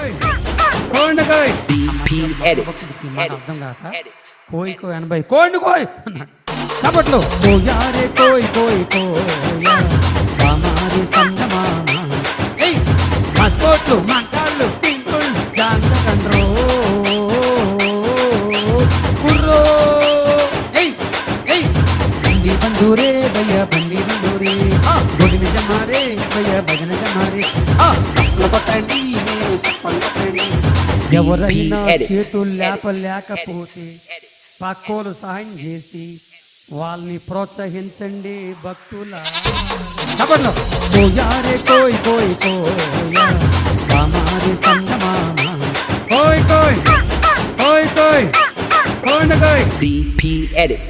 కోయ్ DP edit. మాట అర్థం కాక కోయి కోయి అనబై కోండి కోయ్ అన్నాడు. చప్పట్లు కోయారే కోయ్ కోయ్ కోయా మామారి సంగమామ ఏయ్ మస్కోట్లు మంకాళ్ళు టింకుల్ జాంగకండ్రో కుర్రో ఏయ్ ఏయ్ బండి బందూరే భయ్యా బండి బందూరే గుడి మీద మారే భయ్యా భజన జమారే సప్పలు కొట్టండి మీరు సప్పలు కొట్టండి. ఎవరైనా చేతులు లేకపోతే పక్కోలు సహాయం చేసి వాళ్ళని ప్రోత్సహించండి భక్తుల. చప్పట్లు కోయారే కోయ్ కోయ్ కోయా మామారి సంగమామ కోయ్ కోయ్ కోయ్ కోయ్ కోయ్ కోయ్ DP edit.